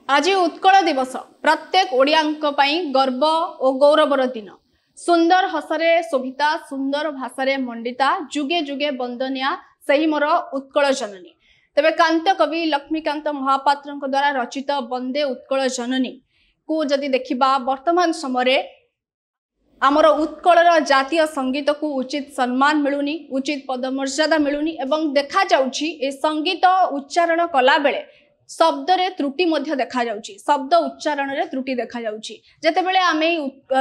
आज उत्कल दिवस प्रत्येक ओडियांक पई गर्व और गौरवर दिन। सुंदर हसरे शोभिता सुंदर भाषारे मंडिता जुगे जुगे वंदनिया सही मोर उत्कल जननी। तेबे कांत कवि लक्ष्मीकांत महापात्र द्वारा रचित वंदे उत्कल जननी को जदि देखिबा वर्तमान समय आमर उत्कलर जातीय संगीत को उचित सम्मान मिलुनी, उचित पदमर्यादा मिलुनी एवं देखा जाउछि ए संगीत उच्चारण कला बेले शब्द रे त्रुटि मध्य देखा जाउछि, शब्द उच्चारण रे त्रुटि देखा जाउछि। जेतेबेले आमे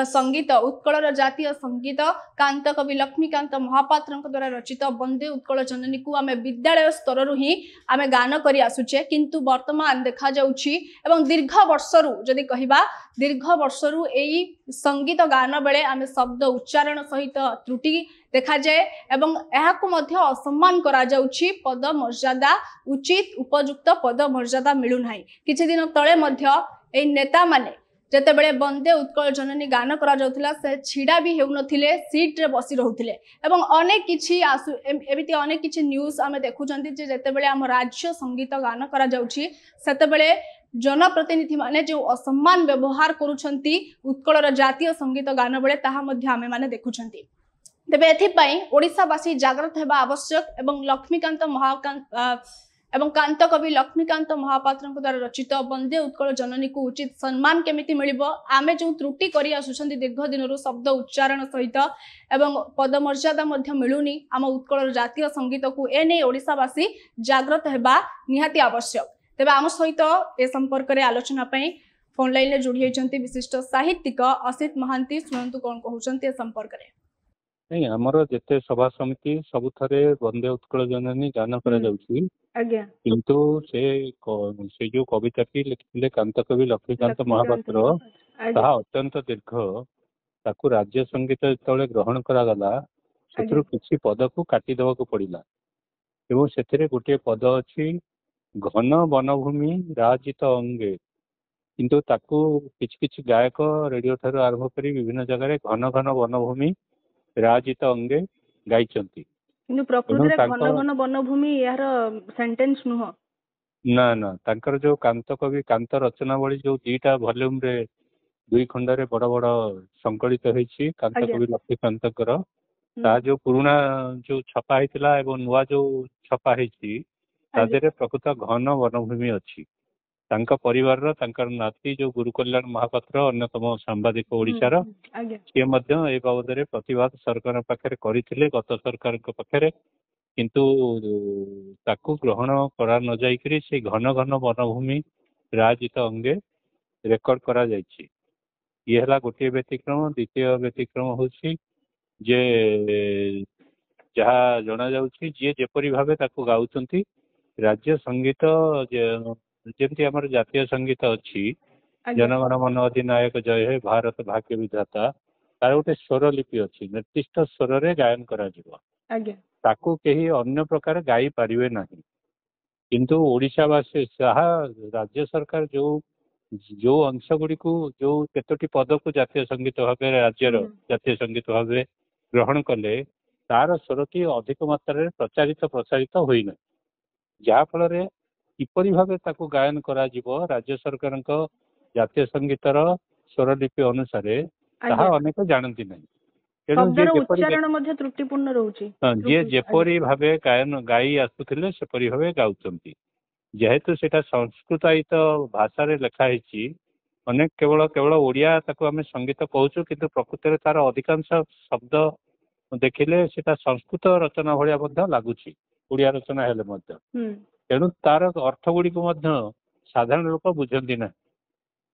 संगीत उत्कलर जातीय संगीत कांत कवि लक्ष्मीकांत महापात्र द्वारा रचित वंदे उत्कल जननी को आमे विद्यालय स्तर रु ही आमे गान करि आसुचे, किंतु वर्तमान देखा जाउछि एवं दीर्घ वर्षरु जदि कहिबा दीर्घ वर्षरु एई संगीत गान बेले आमे शब्द उच्चारण सहित त्रुटि देखा जाए एवं एहाकु मध्य असम्मान करा जाउछि, पद मर्यादा उचित उपयुक्त पद मर्यादा मिलु नाही। किछि दिन तळे मध्य ए नेता माने जेतेबेले वंदे उत्कल जननी गान करा जाउथिला से छिडा भी हेउ नथिले, सीट रे बसी रहुथिले एवं अनेक किछि एमिति अनेक किछि न्यूज आमे देखुचंती जे जेतेबेले हम राज्य संगीत गान करा जाउछि सेतेबेले जनप्रतिनिधि माने जो असम्मान व्यवहार करूछंती उत्कलर जातीय संगीत गान बेले ताहा मध्य आमे माने देखुछंती। तेबे एथिपाई ओडिशावासी जागृत हेबा आवश्यक एवं लक्ष्मीकांत एवं कांत कवि लक्ष्मीकांत महापात्र द्वारा रचित वंदे उत्कल जननी को उचित सम्मान केमिति मिलिबो, आमे जो त्रुटि करि आसुछंती दीर्घ दिनरु शब्द उच्चारण सहित एवं पदमर्यादा मध्य मिलुनी आम उत्कलर जातीय संगीत को एने ओडिशावासी जागृत हेबा निहाती आवश्यक। तेबे आम सहित ए संपर्क रे आलोचना पई फोन लाइन रे जोड़ी होइछंती विशिष्ट साहित्यिक असित महांती। सुनंतु कोन कहउछंती ए संपर्क रे। नहीं आमर जिते सभा समिति सबु थरे वंदे उत्कल जननी गान करा जाउछि, किंतु से जो कविताटी लिखिले कांत कवि लक्ष्मीकांत महापात्र ताहा अत्यंत दीर्घ, ताकू राज्य संगीत जेतबेले ग्रहण करा गला सेथुरु किछि पद को काटी देबाकू पड़िला एवं सेथिरे गोटे पद अछि घन वनभूमि राजित अंगे, किंतु ताकू किछि किछि गायक रेडियो ठारू आरंभ करी विभिन्न जगह घन घन वनभूमि राजित अंगे गाइचंती, किंतु प्रकृति रे घन घन वनभूमि यार सेंटेंस नुह ना ना तांकर जो कांत कवि कांत रचनावली जो दीटा वॉल्यूम रे दुई खंड रे बड़ बड़ संकलित होईछि कांत कवि लक्ष्मीकांतकर ता जो पुराना जो छपा हेतिला एवं नुआ जो छपा हेछि तादेरे प्रकृत घन वनभूमि अछि। तांका परिवार रो तांकर नाती जो गुरु कल्याण महापात्र अन्यतम सांबादिक ओडिशार से मध्य ए बाबद रे प्रतिवाद सरकार पाखरे करिथिले गत सरकार को पाखरे, किंतु ताकू ग्रहण करा न जाई करी से घन घन वनभूमि राजित अंगे रेकर्ड करा जायछि। ये हला गोटे व्यतिक्रम। द्वितीय व्यतिक्रम होछि जे जहा जना जाउछि जे जेपरि भाबे ताकू गाउचंती राज्य संगीत जेमती हमर जातीय संगीत अछि जनगण मन अधिनायक जय हे भारत भाग्य विधाता तार गोटे स्वर लिपि अछि, निर्दिष्ट स्वर रे गायन करा जिवो, ताकू केही अन्य प्रकार गाई पारिबे नाही। किंतु ओडिशावासी साहा राज्य सरकार जो जो अंश गुडी को जो केतोटी पद को जातीय संगीत भाबे राज्यर जातीय संगीत भाबे ग्रहण कले तार स्वरटी अधिक मात्रा रे प्रचारित प्रसारित होई नै, जहा फल रे किपरि भाबे ताकू गायन करा जिवो राज्य सरकार जातीय संगीतर स्वरलिपि अनुसार ताहा अनेक जानती नहीं। जे जेपरि भाबे गायन गाई आसुथिले सेपरि भाबे गाउचंती, जेहेतु सेटा संस्कृतायित भाषा रे लेखा हेछि अनेक केवल केवल ओडिया ताकू आमे संगीत कहूछु, किंतु प्रकृति रे तार अधिकांश शब्द देखिले सेटा संस्कृत रचना भलिया मध्ये लागुछि ओडिया रचना हेले मध्ये, तेणु तार अर्थ गुडी को मध्ये साधारण लोक बुझंती ना।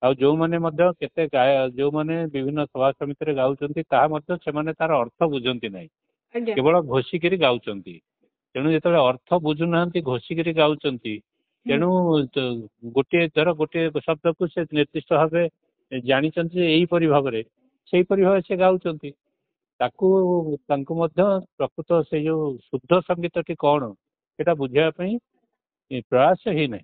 आ जो माने मध्ये केते जो माने विभिन्न सभा समिति रे गाउचंती ताहा मध्ये से माने तार अर्थ बुझंती नाही, केवल घोषी करी गाउचंती। तेणु जेतबे अर्थ बुझु नाहंती घोषी करी गाउचंती, तेणु गोटे धर गोटे शब्द को से निर्दिष्ट भाबे जानिचंती एही परि भाबरे सेही परि भाबे से गाउचंती, ताकू तांको मध्ये प्रकृत से जो शुद्ध संगीतटी कोन सेटा बुझिया पई प्रयास ही नहीं।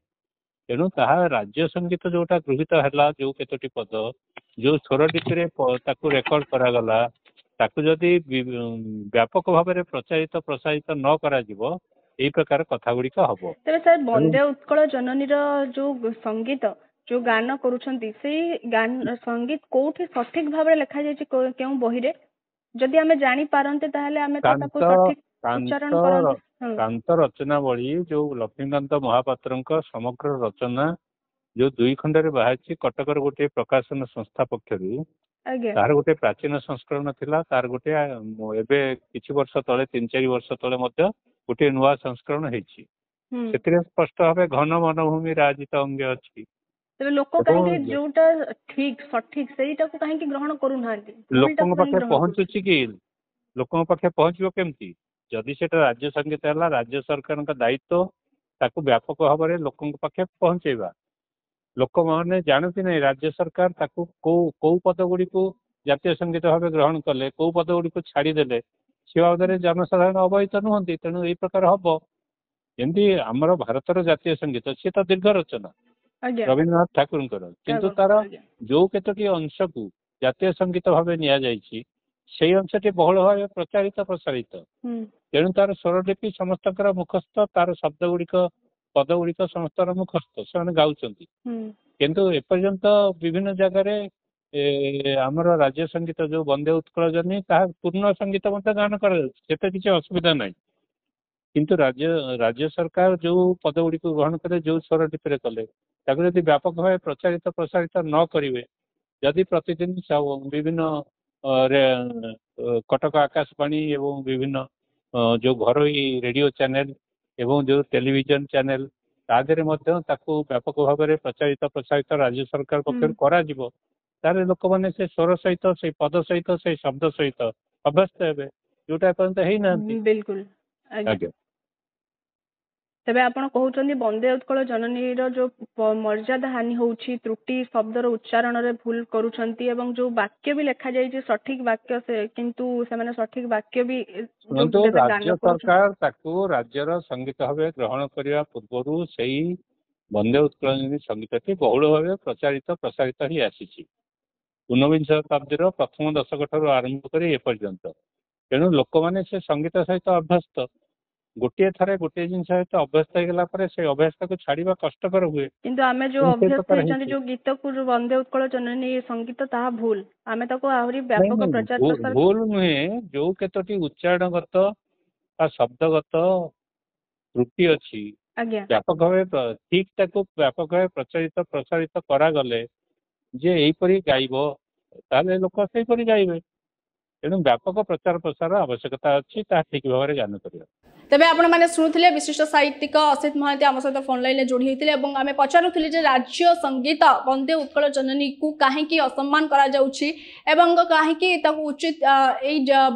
तेणु ताहा राज्य संगीत जोटा गृहीत है जो केतोटी पद जो स्वरलिपि ताकू रेकर्ड करा गला ताकू जदि व्यापक भाव में प्रचारित प्रसारित न करा जिवो एई प्रकार कथा गुड़िक हम। तेरे सर वंदे उत्कल जननी जो संगीत जो गान करूछंती से गान संगीत कोठी सठिक भाबरे लेखा जाय केउ बही रे जदि आमे जानि पारंते ताहले आमे तो ताको सठिक उच्चारण करंते। कांत रचनावली जो लक्ष्मीकांत महापात्र समग्र रचना जो 2 खंडरे बाहाची कटकर गोटे प्रकाशन संस्था पक्षरु तार गोटे प्राचीन संस्करण थिला तार गोटे एबे किछि वर्ष तले 3-4 वर्ष तले मध्य गोटे नुवा संस्करण हेछि सेतिरे स्पष्ट भाबे घन वनभूमि राजित अंग अछि लोक कहीं जोटा ठीक सठिक सेटा को कहीं ग्रहण करू नांती लोकन पाखे पहुंचुछि कि लोकन पाखे पहुंचबो केमती जदि सेटा राज्य संगीत हला राज्य सरकार का दायित्व ताकू व्यापक भाव में लोकन पाखे पहुंचेबा लोक माने जानती नहीं राज्य सरकार ताकू को पद गुड़ी को जातीय संगीत भाव ग्रहण कले को पद गुड़ी को छाड़ीदे से बाबद जनसाधारण अवहित नुहति तेणु यही प्रकार हम एमती आमर भारतर जातीय संगीत सी तो दीर्घ रचना रवीन्द्रनाथ ठाकुर किंतु तार जो केतोटी अंश को जातीय संगीत भाव नि से अंशटी बहुल भाव प्रचारित प्रसारित तेणु तार स्वरलिपि समस्त मुखस्थ तार शब्द गुड़िक पद गुड़िक समस्त मुखस्थ से गाँच किंतु एपर्यंत विभिन्न जगह आमर राज्य संगीत जो वंदे उत्कल जननी पूर्ण संगीत मत गान कर किसी असुविधा ना किंतु राज्य सरकार जो पद गुड़िक ग्रहण करे जो स्वरलिपि कले जदि व्यापक भाव प्रचारित प्रसारित न करेंगे जदि प्रतिदिन विभिन्न कटक आकाशवाणी एवं विभिन्न जो घरोई रेडियो चैनल एवं जो टेलीविजन चैनल तादेरे व्यापक भाव में प्रचारित प्रसारित राज्य सरकार पक्ष करा लोक मैंने से स्वर सहित से पद सहित से शब्द सहित अभ्यस्त हे जोटा पर्यंत है ना बिल्कुल तेबे आपण कहउछन्ती वंदे उत्कल जननी रो जो मर्यादा हानि होउछि त्रुटि शब्दर उच्चारण रे भूल करूछन्ती एवं जो वाक्य भी लिखा जाय जे सठिक वाक्य से किंतु से माने सठिक वाक्य भी जो राज्य सरकार ताकू राज्यर संगीत भाव ग्रहण करने पूर्व से वंदे उत्कल जननी संगीत बहुल भाव प्रचारित प्रसारित ही आसी 19 शताब्दीर प्रथम दशक ठारू आरंभ कर एपर्यंत तेणु लोक मैंने से संगीत सहित अभ्यस्त गोटे थरे गोटे जिन सहित अभ्यस्त होगा से अभ्यास को छाड़ा कष्टर हुए किंतु आमे जो अभ्यस्त जो गीत को जो वंदे उत्कल जननी संगीत ताहा भूल आमे ताको आहरी व्यापक प्रचार प्रसार भूल नुहे जो केतोटी उच्चारणगत शब्दगत त्रुटि अच्छी व्यापक भाव ठीक ताको व्यापक भाव प्रचारित प्रसारित करागले जे एपरी गाइब ताले लोक सेपरी गाइबे तेणु व्यापक प्रचार प्रसार आवश्यकता अच्छी ठीक भाव में ज्ञान कर तेबे आपण माने सुनुथिले विशिष्ट साहित्यिक असित महांती आम सहित फोन लाइन जोड़ी होते आम पचारुथिले जे राज्य संगीत वंदे उत्कल जननी को कहीं असम्मान करा जाउछि एवं कहीं उचित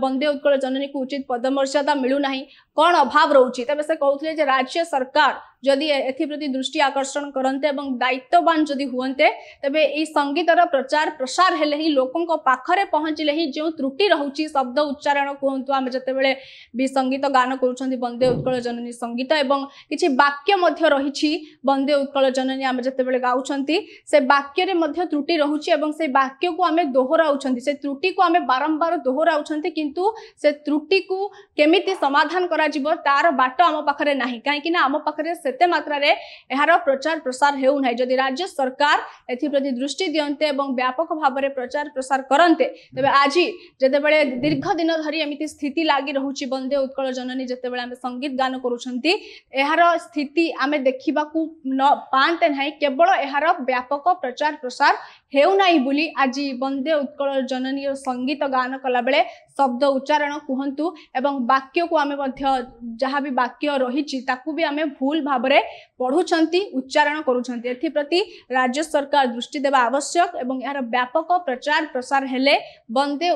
वंदे उत्कल जननी को उचित पदमर्यादा मिलू नाही कौन अभाव रोचे तेज से कहते जे राज्य सरकार जदि एप्रति दृष्टि आकर्षण करते दायित्ववान जदि हुए तेबे ई संगीतर प्रचार प्रसार हेले ही लोकों पाखरे पहुँचले ही जो त्रुटि रोचे शब्द उच्चारण कहतु आम जिते भी संगीत गान कर वंदे उत्कल जननी संगीत एवं किछि वाक्य मध्य रही वंदे उत्कल जननी आम जिते गाउछंती से वाक्य रे त्रुटि रोचे एवं से वाक्य को आम दोहराउछंती से त्रुटि को आम बारंबार दोहराउछंती किंतु से त्रुटि को केमिति समाधान करा जिवो तार बाट आम पाखरे नाही काहेकि ना आम पाखरे सेते मात्रा रे एहार प्रचार प्रसार हेउ नाही जदि राज्य सरकार एथि प्रति दृष्टि दियन्ते एवं व्यापक भाव में प्रचार प्रसार करन्ते तबे आज जेतेबेले दीर्घ दिन धरी एमिति स्थिति लागि रहुची वंदे उत्कल जननी जेतेबेले आमे संगीत गान करूछंती एहार स्थिति आमे देखिबाकू न पांते नाही केवल एहार व्यापक प्रचार प्रसार हेउ नाही बोली आज वंदे उत्कल जननी संगीत गान कला बेले शब्द उच्चारण कहतु एवं वाक्य को आमे मध्य जहाँ भी वाक्य रही ताकू भी आमे भूल भाव में पढ़ुंट उच्चारण करुंट एप्रति राज्य सरकार दृष्टि देवा आवश्यक एवं यार व्यापक प्रचार प्रसार हेले वंदे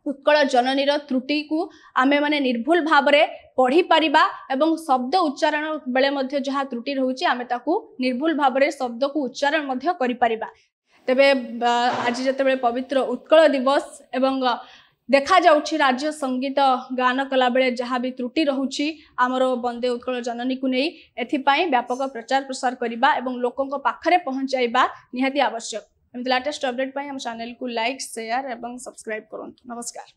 उत्कल जननीर त्रुटि को आमे माने निर्भुल भाव में पढ़ी पारिबा एवं शब्द उच्चारण बेले मध्य जहाँ त्रुटि रोचे आमे ताकू निर्भुल भाव में शब्द को उच्चारण मध्य करि पारिबा तेबे आज जेतेबेले पवित्र उत्कल दिवस एवं देखा जाउछि राज्य संगीत गान कला बेले जहाँ भी त्रुटि रोचे आमर वंदे उत्कल जननी को नहीं एथिपाई व्यापक प्रचार प्रसार करबा एवं लोकों पाखरे पहुंचाइबा निहाती आवश्यक एमति लेटेस्ट अपडेट पाई हम चैनल को लाइक शेयर एवं सब्सक्राइब करंतु नमस्कार।